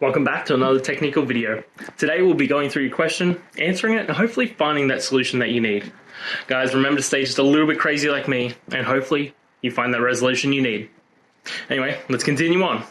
Welcome back to another technical video. Today we'll be going through your question, answering it, and hopefully finding that solution that you need. Guys, remember to stay just a little bit crazy like me, and hopefully you find that resolution you need. Anyway, let's continue on.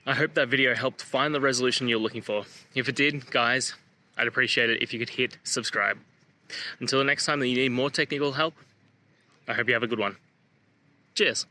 I hope that video helped find the resolution you're looking for. If it did, guys, I'd appreciate it if you could hit subscribe. Until the next time that you need more technical help, I hope you have a good one. Cheers.